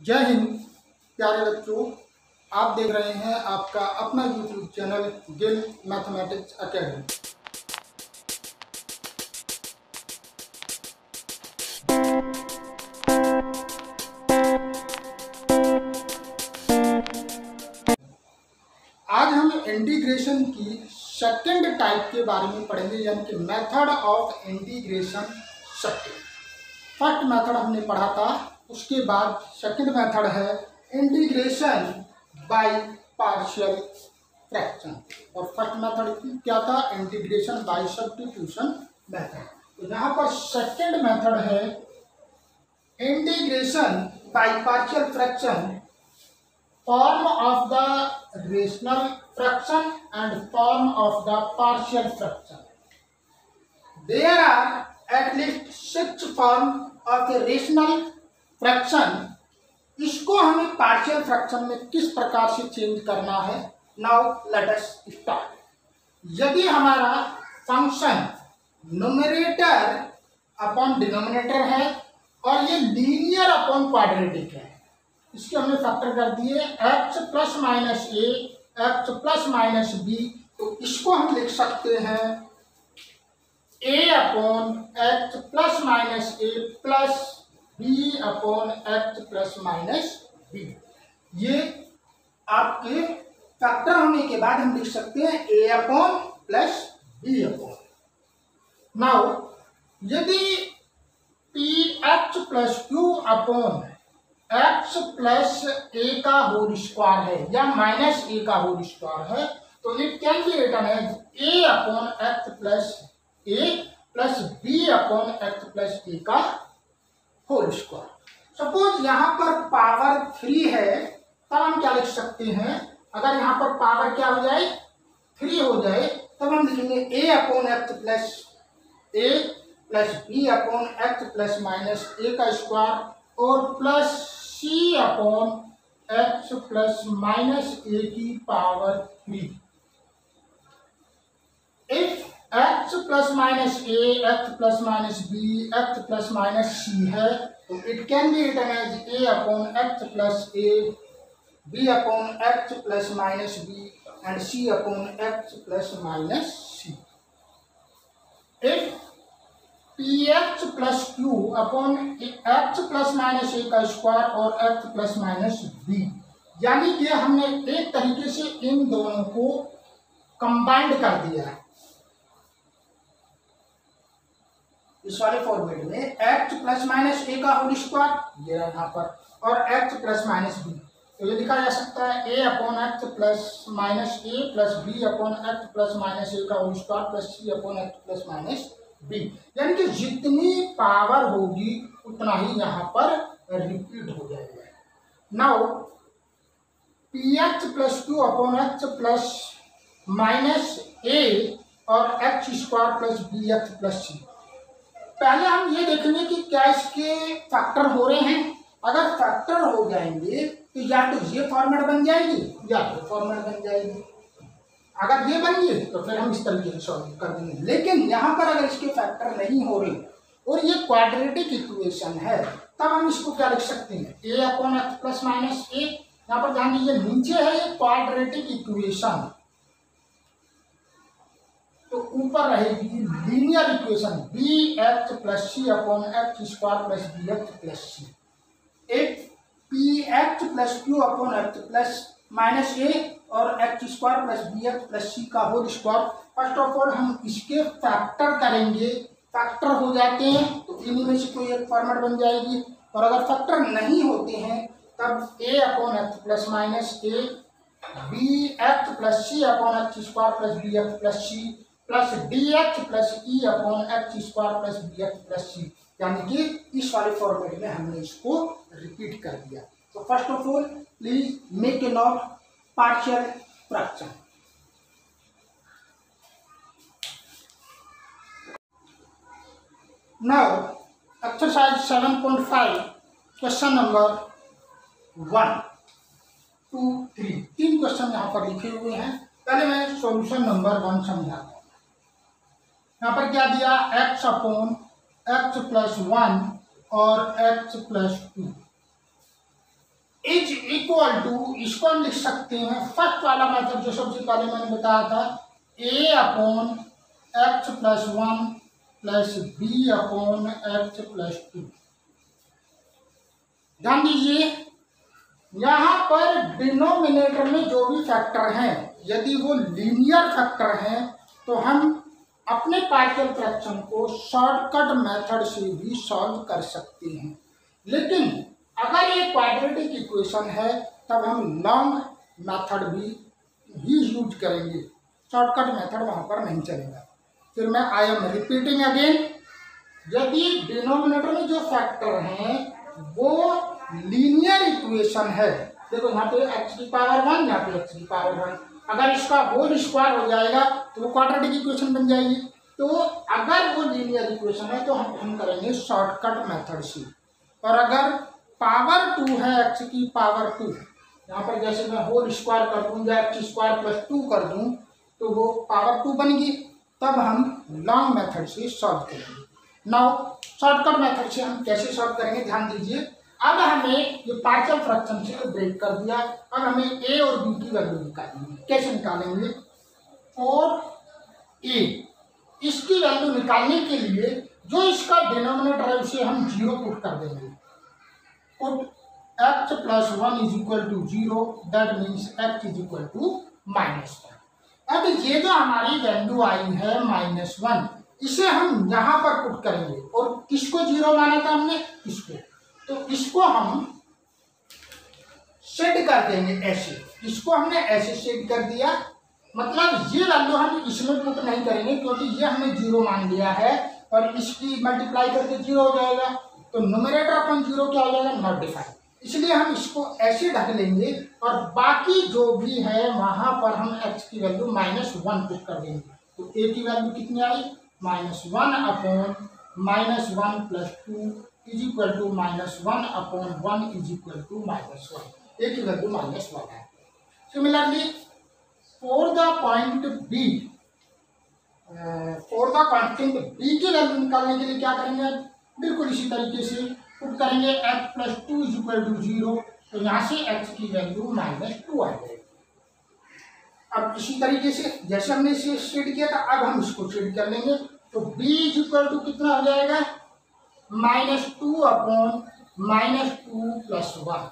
जय हिंद प्यारे बच्चों, आप देख रहे हैं आपका अपना YouTube channel Gill mathematics academy. आज हम इंटीग्रेशन की सेकंड टाइप के बारे में पढ़ेंगे, यानी कि method of integration second. First method हमने पढ़ा था, उसके बाद सेकंड मेथड है इंटीग्रेशन बाय पार्शियल फ्रैक्शन। और फर्स्ट मेथड क्या था? Integration by substitution method. तो यहाँ पर सेकंड मेथड है integration by partial fraction, form of the rational fraction and form of the partial fraction. There are at least 6 forms of a rational fraction. इसको हमें partial fraction में किस प्रकार से चेंज करना है? Now let us start. यदि हमारा फंक्शन न्यूमरेटर अपॉन डिनोमिनेटर है और ये लीनियर अपॉन क्वाड्रेटिक है, इसके हमने फैक्टर कर दिए x प्लस माइनस ए, एक्स प्लस माइनस बी। तो इसको हम लिख सकते हैं a upon x plus minus A plus B upon x plus minus b. ये आपके फैक्टर होने के बाद हम लिख सकते हैं a upon plus B upon. Now यदि P H plus Q upon x plus A का होल स्क्वायर है या माइनस ए का होल स्क्वायर है, तो it can be written as A upon x plus A plus B upon x plus A का whole square. Suppose यहाँ पर power 3 है, तब हम क्या लिख सकते हैं? अगर यहाँ पर पावर क्या हो जाए? 3 हो जाए, तब हम लिखेंगे A upon x plus A plus B upon x plus minus A का स्क्वायर और plus C upon x plus minus A की power 3। If X plus minus A, x plus minus B, X plus minus C है, तो it can be written as A upon x plus A, B upon x plus minus B and C upon x plus minus C. If P H plus Q upon x plus minus A का square और x plus minus B, यानी कि हमने एक तरीके से इन दोनों को कंबाइंड कर दिया है इस वाले फॉर्मेट में। एक्स प्लस माइनस ए का होल स्क्वायर ये यहाँ पर और एक्स प्लस माइनस बी, तो ये लिखा जा सकता है A upon x plus minus A plus B upon x plus minus A का whole square plus C upon x plus minus B. यानी कि जितनी पावर होगी उतना ही यहाँ पर रिपीट हो जाएगा। Now P X plus Q upon x plus minus A और X square plus B X plus C. पहले हम ये देखेंगे कि क्या इसके फैक्टर हो रहे हैं। अगर फैक्टर हो जाएंगे तो या तो ये फॉर्मेट बन जाएगी या तो फॉर्मेट बन जाएगी। अगर ये बन गई तो फिर हम इस तरीके से सॉल्व कर देंगे। लेकिन यहाँ पर अगर इसके फैक्टर नहीं हो रहे और ये क्वाड्रेटिक इक्वेशन है, तब हम इसको क्या लिख सकते हैं? ए अपॉन एक्स प्लस माइनस ए। यहाँ पर ध्यान दीजिए नीचे है ये क्वाड्रेटिक इक्वेशन, तो ऊपर रहेगी linear equation B X plus C upon X square plus B X plus C. एक P X plus Q upon x plus minus A और X square plus B X plus C का whole square. First of all हम इसके factor करेंगे, factor हो जाते हैं तो इन्हीं में से कोई एक फॉर्मेट बन जाएगी। और अगर फैक्टर नहीं होते हैं तब A upon x plus minus A, B X plus C upon X square plus B X plus C plus D X plus E upon X square plus B X plus C. यानी कि इस वाले format में हमने इसको repeat कर दिया। तो first of all please make a note partial fraction. Now exercise 7.5 question number 1, 2, 3 तीन क्वेश्चन यहाँ पर लिखे हुए हैं। पहले मैं सॉल्यूशन नंबर 1 समझाता हूँ। यहाँ पर क्या दिया? x अपॉन एक्स प्लस 1 और x plus 2। Is equal to, इसको हम लिख सकते हैं फर्स्ट वाला मेथड जो सबसे पहले मैंने बताया था, A upon x plus 1 plus B upon x plus 2। ध्यान दीजिए, यहां पर डिनोमिनेटर में जो भी फैक्टर हैं यदि वो लीनियर फैक्टर हैं तो हम अपने पार्शियल फ्रैक्शन को शॉर्टकट मेथड से भी सॉल्व कर सकते हैं। लेकिन अगर ये क्वाड्रेटिक इक्वेशन है तब हम लॉन्ग मेथड भी यूज करेंगे, शॉर्टकट मेथड वहां पर नहीं चलेगा। फिर मैं आई एम रिपीटिंग अगेन, यदि डिनोमिनेटर में जो फैक्टर हैं वो लीनियर इक्वेशन है, देखो यहाँ पे x की पावर 1, यहाँ पे x की पावर 1, अगर इसका होल स्क्वायर हो जाएगा तो वो क्वाड्रेटिक इक्वेशन बन जाएगी। तो अगर वो लीनियर इक्वेशन है तो हम करेंगे शॉर्टकट मेथड से। और अगर पावर 2 है x की पावर 2, यहाँ पर जैसे मैं होल स्क्वायर कर दूँ या x स्क्वायर प्लस 2 कर दूँ तो वो पावर 2 बनेगी, तब हम लॉन्ग मेथड से सॉल्व करेंगे। नाउ शॉर्टकट मेथड से हम कैसे सॉल्व करेंगे, ध्यान दीजिए। अब हमें ये पार्शियल फ्रैक्शन से ब्रेक कर दिया, अब हमें a और b की वैल्यू निकालनी है। कैसे निकालेंगे, और a इसकी वैल्यू निकालने के लिए जो इसका डिनोमिनेटर है उसे हम 0 पुट कर देंगे। Put x plus 1 is equal to 0, that means x is equal to -1। अब ये जो हमारी वैल्यू आई है -1, इसे हम यहाँ पर पुट करेंगे। और किसको 0 माना था हमने, इसको, तो इसको हम सेट कर देंगे ऐसे, इसको हमने ऐसे सेट कर दिया। मतलब ये वैल्यू हम इसमें पुट नहीं करेंगे क्योंकि ये हमने 0 मान लिया है और इसकी मल्टीप्लाई करके 0 हो जाएगा, तो न्यूमरेटर अपन 0 क्या हो जाएगा, नॉट डिफाइंड। इसलिए हम इसको ऐसे ढक लेंगे और बाकी जो भी है वहां पर हम x की वैल्यू -1 पुट कर देंगे। तो a की वैल्यू कितनी आई, -1 upon -1 plus 2 is equal to -1 upon 1 is equal to -1। a की वैल्यू -1 है। Similarly for the point b, for the constant b की वैल्यू निकालने के लिए क्या करेंगे, बिल्कुल इसी तरीके से पुट करेंगे x plus 2 is equal to 0, तो यहाँ से x की वैल्यू -2 आ जाएगी। अब इसी तरीके से जैसे हमने इसे शेड किया था, अब हम इसको शेड कर लेंगे, तो b इज इक्वल टू कितना हो जाएगा, -2 अपॉन -2 प्लस 1।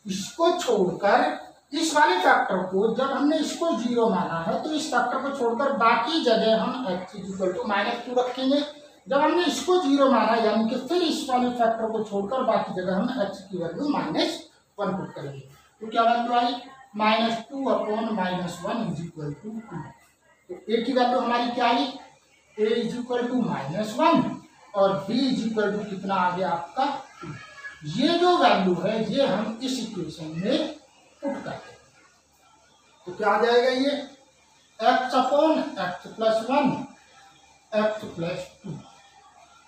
इसको छोड़कर इस वाले फैक्टर को, जब हमने इसको 0 माना है तो इस फैक्टर को छोड़कर बाकी जगह हम x इज इक्वल टू -2 रखेंगे। जब हमने इसको 0 माना यानी कि फिर इस वाले फैक्टर को छोड़कर बाकी जगह हम x की वैल्यू -1 पुट करेंगे। तो क्या वैल्यू आई, -2 अपॉन -1 इज इक्वल टू 2। तो a की वैल्यू हमारी क्या आई, a इज इक्वल टू -1 और b इज इक्वल टू कितना आ गया आपका 2। ये जो वैल्यू है ये हम इस इक्वेशन में पुट करते हैं, तो क्या आ जाएगा, ये x upon x plus 1 x plus 2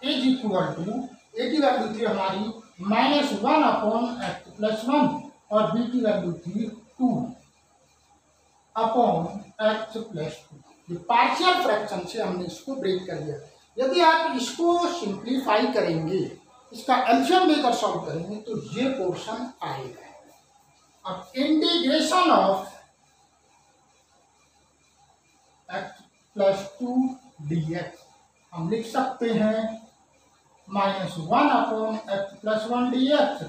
is equal to, a की वैल्यू थी हमारी -1 अपॉन x प्लस 1 और b की वैल्यू थी 2 अपॉन x प्लस 2। ये पार्शियल फ्रैक्शन से हमने इसको ब्रेक कर दिया। यदि आप इसको सिंप्लीफाई करेंगे, इसका एलसीएम लेकर सॉल्व करेंगे तो ये पोर्शन आएगा। अब integration of x plus 2 dx हम लिख सकते हैं -1 अपॉन x प्लस 1 dx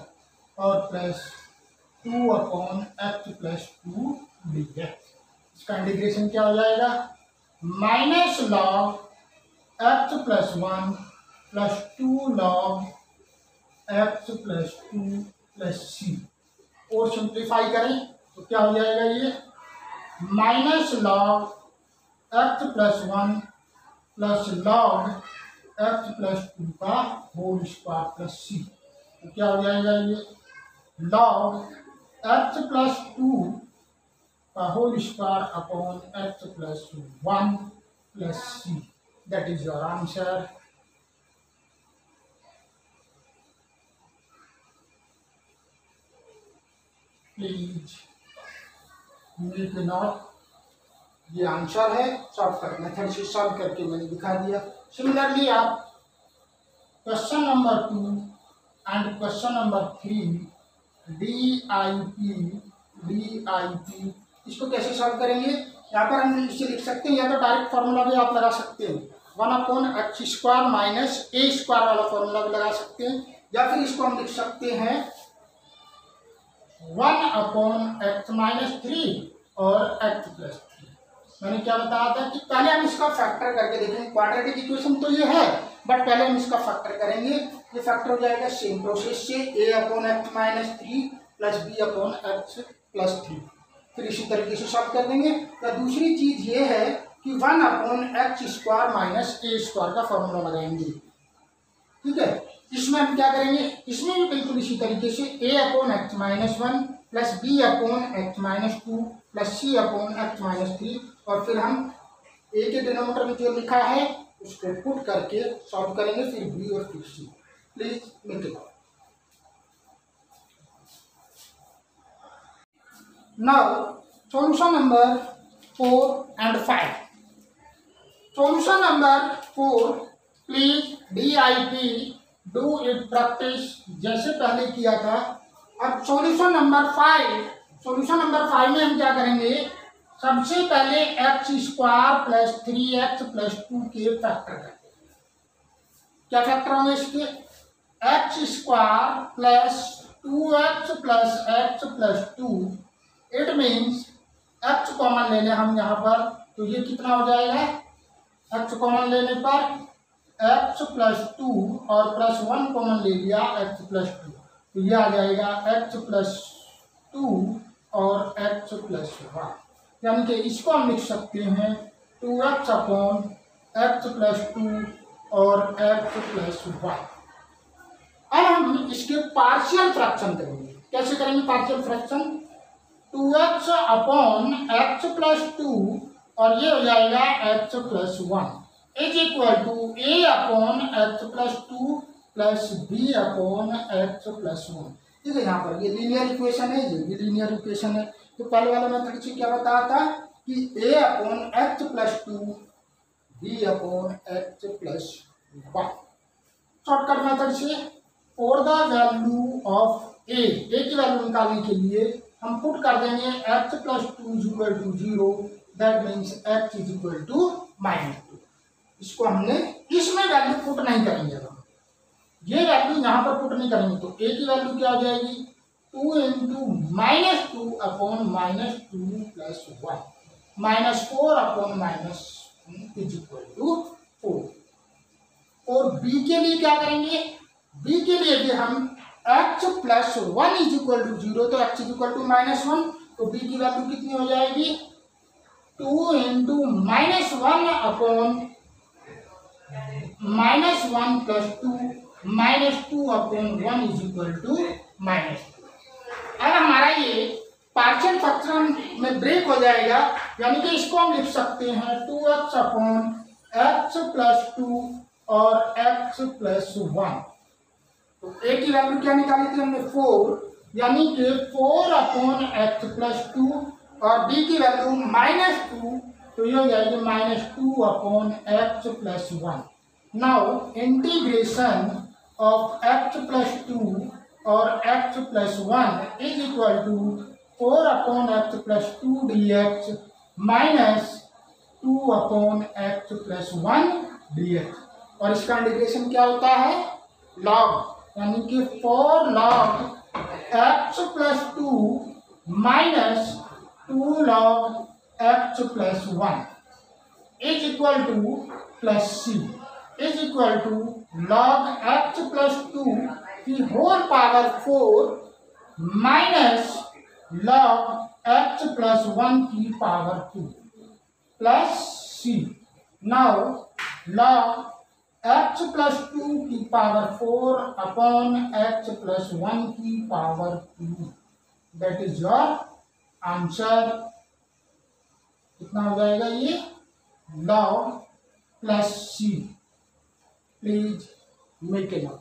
और plus 2 upon x plus 2 dx। इसका इंटीग्रेशन क्या हो जाएगा, -log x plus 1 plus 2 log x plus 2 plus c। और सिंप्लीफाई करें तो क्या हो जाएगा, ये -log x plus 1 plus log x plus 2 का होल स्क्वायर प्लस c। तो क्या हो जाएगा, ये log x प्लस 2 का whole square upon x plus 1 plus c। That is your answer. Please make a note, ये आंसर है, शॉर्टकट मेथड से सॉल्व करके मैंने दिखा दिया। सिमिलरली आप question number 2 and question number 3 D I P इसको कैसे सॉल्व करेंगे? यहाँ पर हम इसे लिख सकते हैं, या तो डायरेक्ट फॉर्मूला भी आप लगा सकते हैं, 1/x² माइनस a² वाला फॉर्मूला भी लगा सकते हैं, या फिर इसको हम लिख सकते हैं 1/x-3 और x+3। मैंने क्या बताया था कि पहले हम इसका फैक्टर करके देखेंगे। क्वाड्रेटिक इक्वेशन तो ये है, बट पहले हम इसका फैक्टर करेंगे। ये फैक्टर हो जाएगा सेम प्रोसेस से a/x-3 प्लस b/x+3। फिर इसी तरीके से सॉल्व कर देंगे। तो दूसरी चीज ये है कि 1/x² माइनस a² का फॉर्मूला लगाएंगे। ठीक है, इसमें हम क्या करेंगे, इसमें भी बिल्कुल इसी तरीके से a/x-1 plus b/x-2 plus c/x-3, और फिर हम a के डिनोमिनेटर में जो लिखा है उसको पुट करके सॉल्व करेंगे, फिर b और फिर c। Please make it. Now solution number 4 and 5। Solution number 4, please DIP do it practice जैसे पहले किया था। अब सॉल्यूशन नंबर 5 में हम क्या करेंगे, सबसे पहले x² प्लस 3x+2 के फैक्टर करेंगे। क्या फैक्टर होंगे इसके, x² plus 2x plus x+2। It means x common ले लें हम यहाँ पर, तो ये कितना हो जाएगा, x कॉमन लेने पर x+2 और +1 कॉमन ले लिया x+2, तो ये आ जाएगा x+2 और x+1। यानी कि इसको हम लिख सकते हैं 2x/x+2 और x+1। अब हम इसके पार्शियल फ्रैक्शन करेंगे। कैसे करेंगे पार्शियल फ्रैक्शन, 2x/x+2 और ये हो जाएगा x+1 is equal to a/x+2 plus b/x+1। ठीक है, यहाँ पर ये लीनियर इक्वेशन है, ये भी लीनियर इक्वेशन है। तो पहले वाले मेथड से क्या बताया था कि a/x+2 b/x+1। शॉर्टकट मेथड से for the value of a की वैल्यू निकालने के लिए हम पुट कर देंगे x+2 0, दैट मीन्स x =-2। इसको हमने इसमें वैल्यू पुट नहीं करेंगे, हम ये वैल्यू यहाँ पर पुट नहीं करेंगे, तो a की वैल्यू क्या हो जाएगी, 2 × -2/-2 + 1 -4/-4 और b के लिए क्या करेंगे, b के लिए भी हम x+1 = 0, तो x =-1, तो b की वैल्यू कितनी हो जाएगी, 2 × -1/-1 + 2 -2/1 = -2। अब हमारा ये पार्शियल फ्रैक्शन में ब्रेक हो जाएगा, यानी कि इसको हम लिख सकते हैं 2x/x+2 और x+1। तो a की वैल्यू क्या निकाली थी हमने, 4, यानी कि 4/x+2 और b की वैल्यू -2, तो ये हो जाएगी -2/x+1। Now integration of x+2 और x+1 is equal to 4/x+2 dx -2/x+1 dx, और इसका इंटीग्रेशन क्या होता है, log, यानी कि 4 log x+2 -2 log x+1 is equal to plus c is equal to log x+2 की whole power 4 minus log x+1 की power 2 plus c। Now log x+2 की पावर 4/x+1 की power 2, that is your answer. कितना हो जाएगा ये, log plus c। Please make it up.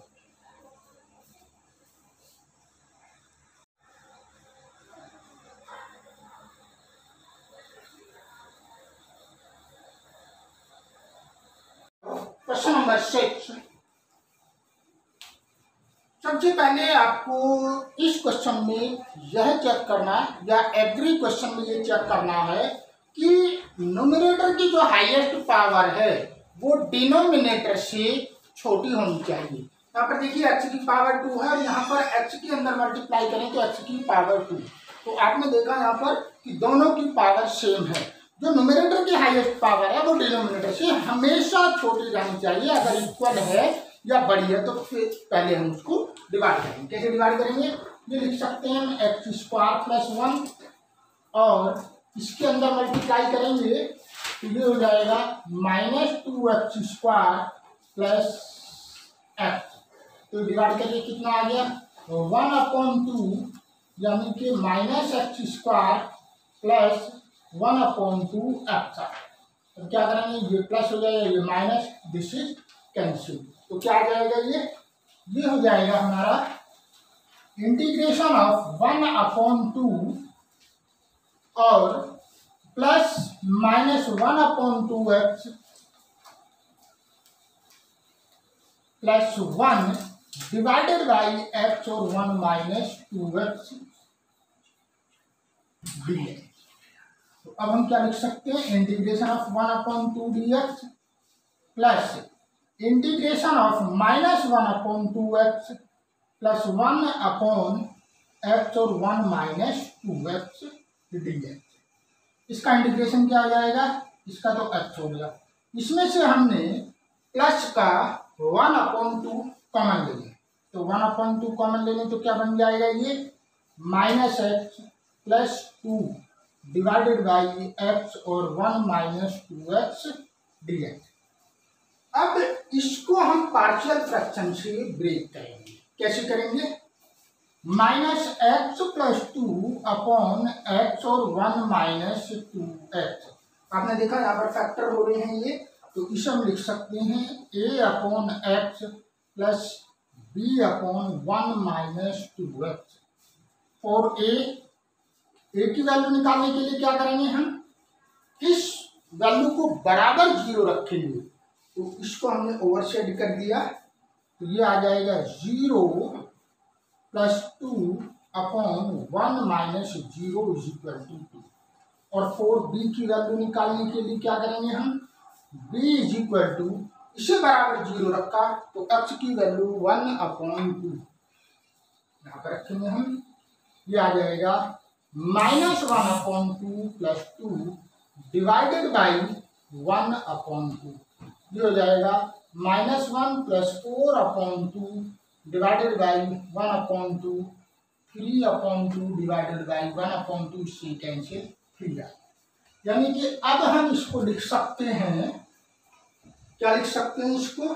Question number 6. So सबसे पहले आपको इस क्वेश्चन में यह चेक करना या एवरी क्वेश्चन में ये चेक करना है कि न्यूमरेटर की जो हाईएस्ट पावर है वो डिनोमिनेटर से छोटी होनी चाहिए। यहाँ पर देखिए x की पावर 2 है और यहाँ पर x के अंदर मल्टीप्लाई करें तो x की पावर 2। तो आपने देखा यहाँ पर कि दोनों की पावर सेम है। जो न्यूमरेटर की हाईएस्ट पावर है वो डिनोमिनेटर से हमेशा छोटी रहनी चाहिए। अगर इक्वल है या बड़ी है तो फिर पहले हम उसको डिवाइड करेंगे। कैसे डिवाइड करेंगे? ये लिख सकते हैं हम x² + 1 और इसके अंदर मल्टीप्लाई करेंगे तो ये हो जाएगा -2x² + x। तो डिवाइड करके कितना आ गया? 1/2 यानी कि -x² + 1/2x। तो क्या करेंगे? ये प्लस हो जाएगा, ये माइनस, दिस इज कैंसिल। तो क्या आ जाएगा? ये हो जाएगा हमारा इंटीग्रेशन ऑफ 1/2 और plus -1/2x + 1 divided by x और 1 - 2x dx। तो अब हम क्या लिख सकते हैं? Integration of 1/2 dx plus integration of -1/2x + 1/x और 1 - 2x dx। इसका इंटीग्रेशन क्या आ जाएगा? इसका तो x हो गया। इसमें से हमने प्लस का 1/2 कॉमन ले लिया। तो 1/2 कॉमन लेने तो क्या बन जाएगा? ये -x + 2 डिवाइडेड बाई x और 1 - 2x dx। अब इसको हम पार्शियल फ्रैक्शन से ब्रेक करेंगे। कैसे करेंगे? -x + 2 अपॉन x और 1 - 2x। आपने देखा यहाँ पर फैक्टर हो रहे हैं ये, तो इसे हम लिख सकते हैं a/x + b/1 - 2x। और a की वैल्यू निकालने के लिए क्या करेंगे? हम इस वैल्यू को बराबर 0 रखेंगे। तो इसको हमने ओवरशेड कर दिया तो ये आ जाएगा 0 + 2/1 - 0 = 2। और 4b की वैल्यू निकालने के लिए क्या करेंगे? हम b = इसे बराबर 0 रखा तो x की वैल्यू 1/2 यहाँ पर रखेंगे हम। ये आ जाएगा -1/2 + 2 डिवाइडेड बाई 1/2। ये हो जाएगा -1 + 4/2 डिवाइडेड बाई 1/2 3/2 डिवाइडेड बाई 1/2 से कैंसिल 3। यानी कि अब हम इसको लिख सकते हैं, क्या लिख सकते हैं इसको? a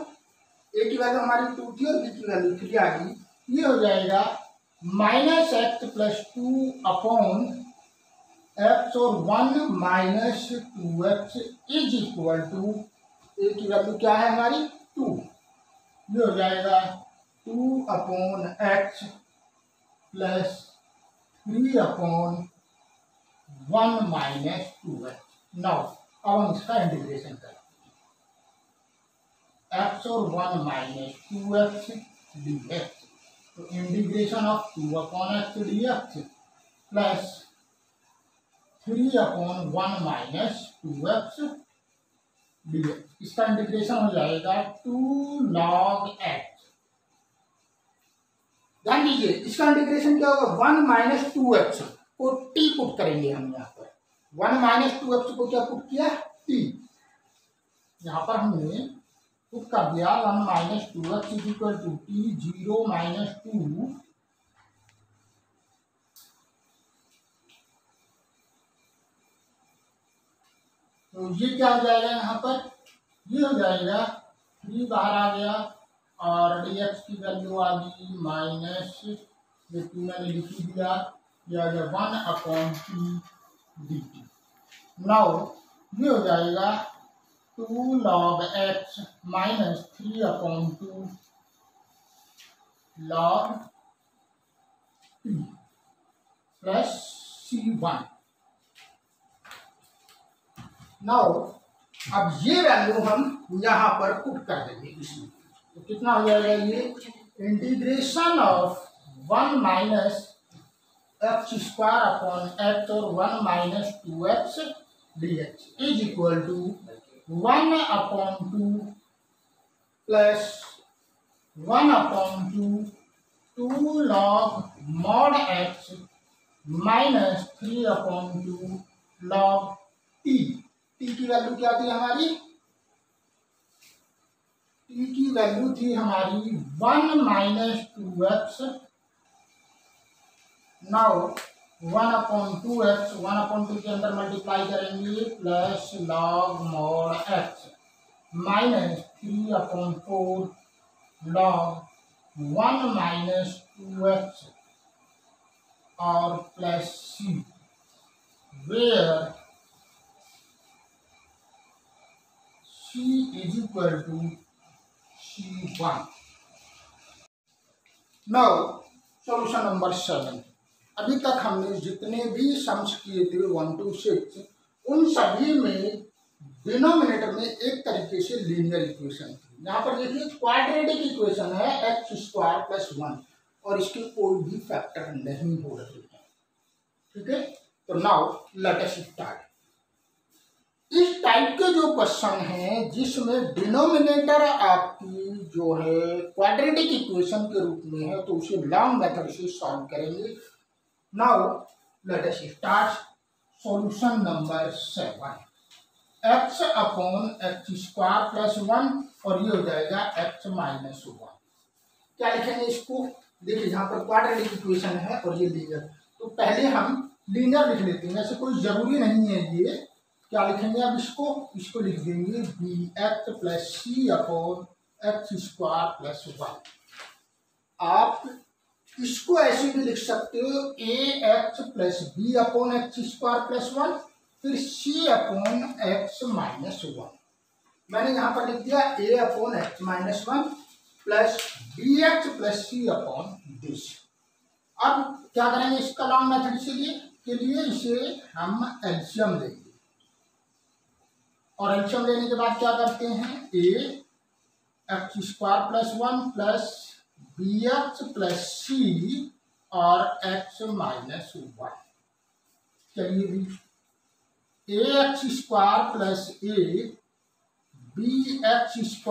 की वैल्यू हमारी 2 थी और b की वैल्यू 3 आ गई। ये हो जाएगा -x + 2 अपॉन x और 1 - 2x = a की वैल्यू क्या है हमारी? 2। ये हो जाएगा 2/x + 3/1 - 2x। नाउ अब हम इसका इंटीग्रेशन करें। x और 1 - 2x dx। तो integration of 2/x dx plus 3/1 - 2x dx। इसका इंटीग्रेशन हो जाएगा 2 log x। ध्यान दीजिए इसका इंटीग्रेशन क्या होगा? 1 - 2x को t पुट करेंगे हम यहाँ पर। 1 - 2x को क्या पुट किया? t। यहाँ पर हमने पुट कर दिया 1 - 2x = t 0 - 2 तो ये क्या हो जाएगा? यहाँ पर ये हो जाएगा 3 बाहर आ गया और dx की वैल्यू आ गई माइनस, ये 2 मैंने लिख ही दिया, ये आ गया 1/t dt। नाउ ये हो जाएगा 2 log x - 3/2 log t plus c1। Now अब ये वैल्यू हम यहाँ पर पुट कर देंगे इसमें। तो कितना हो जाएगा? ये integration of 1 minus x square upon x और 1 minus 2x dx is equal to 1/2 plus 1/2 2 log mod x minus 3/2 log t। t की वैल्यू क्या थी हमारी? t की वैल्यू थी हमारी 1 माइनस 2x। नाउ 1/2x 1/2 के अंदर मल्टीप्लाई करेंगे plus log mod x minus 3/4 log 1 minus 2x और plus c where c is equal to c1। Now solution number 7। अभी तक हमने जितने भी सम्स किए थे 1 to 6 उन सभी में डिनोमिनेटर में एक तरीके से लीनियर इक्वेशन थी। यहाँ पर देखिए क्वाड्रेटिक इक्वेशन है x² प्लस 1 और इसके कोई भी फैक्टर नहीं हो रहे हैं। ठीक है, तो नाउ लेट अस स्टार्ट। इस टाइप के जो क्वेश्चन हैं जिसमें डिनोमिनेटर आपकी जो है क्वाड्रेटिक इक्वेशन के रूप में है, तो उसे लॉन्ग मेथड से सॉल्व करेंगे। Now let us start solution number 7। x upon x² plus 1 और ये हो जाएगा x माइनस 1। क्या लिखेंगे इसको? देखिए यहाँ पर क्वाड्रेटिक इक्वेशन है और ये लीनियर, तो पहले हम लीनियर लिख लेते हैं, ऐसे कोई जरूरी नहीं है। ये क्या लिखेंगे अब इसको लिख देंगे bx plus c upon x² plus 1। आप इसको ऐसे भी लिख सकते हो ax plus b upon x² plus 1 फिर c अपॉन x माइनस 1। मैंने यहाँ पर लिख दिया a upon x minus 1 plus bx plus c upon this. अब क्या करेंगे इसका लॉन्ग मेथड के लिए इसे हम एलसीएम लेंगे और एलसीएम लेने के बाद क्या करते हैं a x² plus 1 plus bx plus c और x माइनस 1। चलिए भी ax² plus a bx²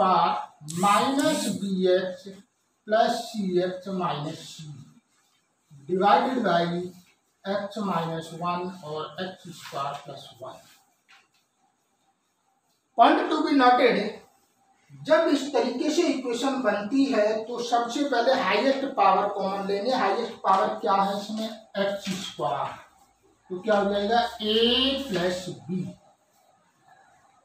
minus bx plus cx minus c divided by x minus 1 और x² plus 1। Point to be noted, जब इस तरीके से इक्वेशन बनती है तो सबसे पहले हाईएस्ट पावर कॉमन लेंगे। हाईएस्ट पावर क्या है इसमें? x²। तो क्या हो जाएगा a प्लस b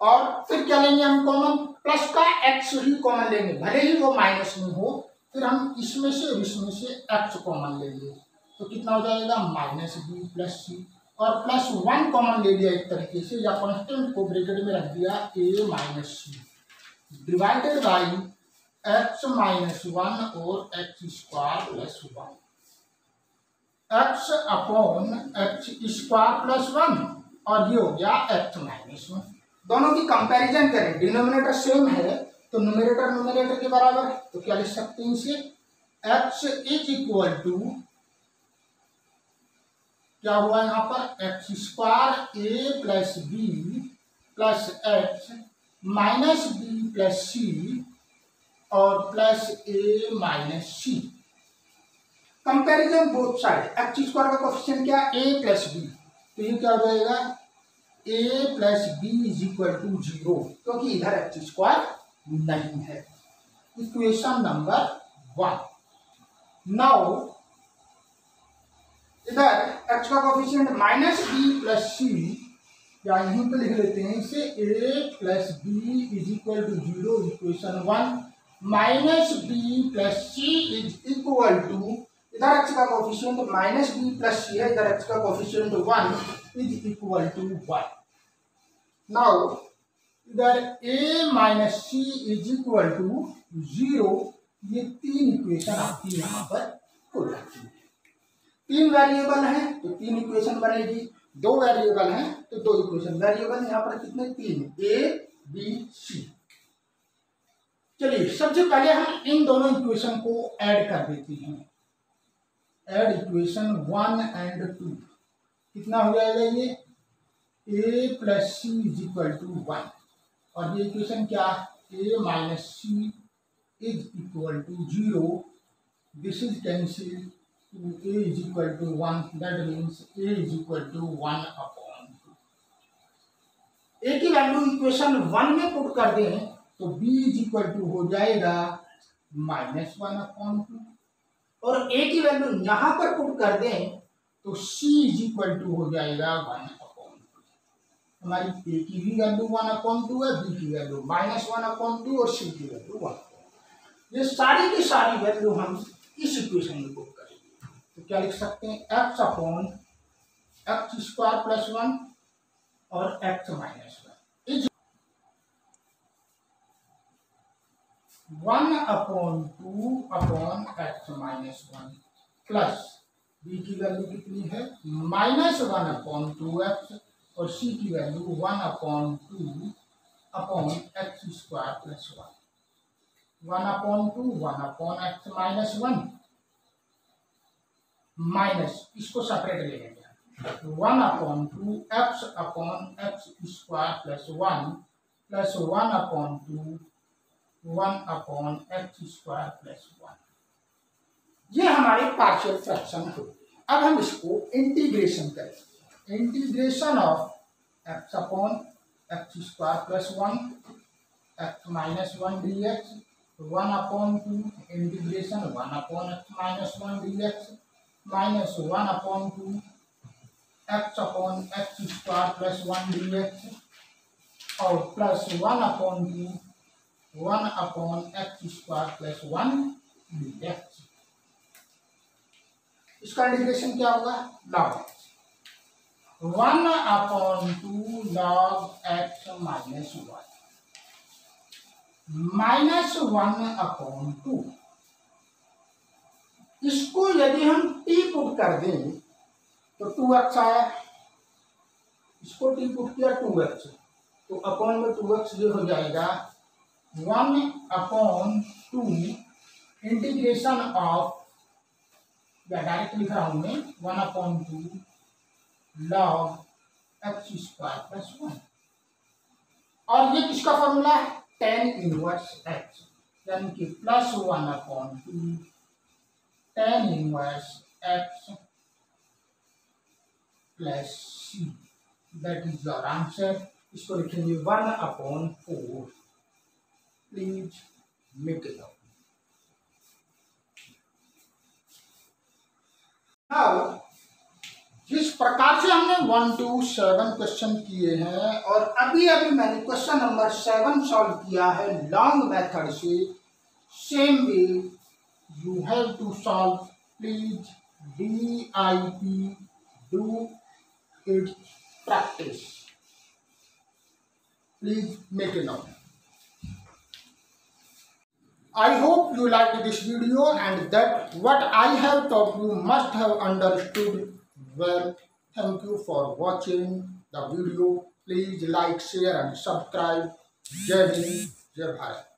और फिर क्या लेंगे हम कॉमन? प्लस का x ही कॉमन लेंगे, भले ही वो माइनस में हो। फिर हम इसमें से और इसमें से x कॉमन लेंगे, तो कितना हो जाएगा माइनस b प्लस c और प्लस 1 कॉमन ले लिया एक तरीके से, या कांस्टेंट को ब्रैकेट में रख दिया a minus c divided by x minus 1 और x² plus 1। x upon x² plus 1 और ये हो गया x माइनस 1। दोनों की कंपैरिजन करें, डिनोमिनेटर सेम है तो न्यूमरेटर के बराबर है, तो क्या लिख सकते हैं इसे? x इज इक्वल टू क्या हुआ यहाँ पर x² a प्लस b plus x minus b plus c और plus a minus c। Comparison both side. x² का कोफिशिएंट क्या? a प्लस b, तो ये क्या हो जाएगा a प्लस b इज इक्वल टू 0, क्योंकि इधर x² नहीं है। Equation number 1। नाउ इधर x का coefficient minus b plus c, या यहीं पे लिख लेते हैं इसे a plus b is equal to 0। Equation 1 minus b plus c is equal to, इधर x का coefficient minus b plus c है, इधर x का coefficient 1 is equal to 1। Now इधर a minus c is equal to 0। ये तीन equation आपकी यहाँ पर हो जाती है। 3 वेरिएबल हैं तो 3 इक्वेशन बनेगी, 2 वेरिएबल हैं तो 2 इक्वेशन। वेरिएबल यहाँ पर कितने? 3 a b c। चलिए सबसे पहले हम इन दोनों इक्वेशन को ऐड कर देते हैं। ऐड इक्वेशन 1 एंड 2, कितना हो जाएगा ये, a plus c is equal to 1, और ये इक्वेशन क्या, a minus c is equal to 0, this is cancel to a is equal to 1, that means a is equal to 1 upon 2। a की value equation 1 में put कर दें तो b is equal to हो जाएगा -1 upon 2, और a की value यहाँ पर पुट कर दें तो c is equal to हो जाएगा 1 upon 2। हमारी a की भी वैल्यू 1 upon 2 है, b की वैल्यू -1 upon 2 और c की वैल्यू 1। ये सारी की सारी वैल्यू हम इस इक्वेशन में पुट करेंगे। तो क्या लिख सकते हैं, x upon X square plus 1 और x minus 1 is 1 upon 2 upon x minus 1 plus b की वैल्यू कितनी है, -1 अपॉन 2x, और c की value 1 upon 2 upon X square plus 1। 1 upon 2 1 upon X minus 1 minus, इसको सेपरेट ले लेंगे, 1 upon 2 X upon X square plus 1 plus 1 upon 2 1 upon X square plus 1। ये हमारी पार्शियल फ्रैक्शन होगी। अब हम इसको इंटीग्रेशन करेंगे। Integration of X upon X square plus 1 X minus 1 D X, 1 upon 2 integration 1 upon X minus 1 D X minus 1 upon 2 X upon X square plus 1 D X और plus 1 upon 2 1 upon X square plus 1 D X. इसका integration क्या होगा, log 1 upon 2 log X minus 1 minus 1 upon 2। इसको यदि हम t put कर दें तो 2x आया, इसको t पुट किया 2x, तो अपॉन में 2x ये हो जाएगा 1 अपॉन 2 इंटीग्रेशन ऑफ, या डायरेक्ट लिख रहा हूं मैं, 1 upon 2 log x square plus 1, और ये किसका फॉर्मूला है, tan इनवर्स x, यानी कि plus 1 upon 2 tan inverse x plus c, that is your answer. इसको लिखेंगे 1 upon 4, please make it out. Now जिस प्रकार से हमने 1 to 7 क्वेश्चन किए हैं और अभी मैंने क्वेश्चन नंबर 7 सॉल्व किया है लॉन्ग मेथड से, same way you have to solve, please DIP, do it, practice, please make a note. I hope you liked this video and that what I have taught you must have understood well. Thank you for watching the video. Please like, share and subscribe. Jai Hind, Jai Bharat.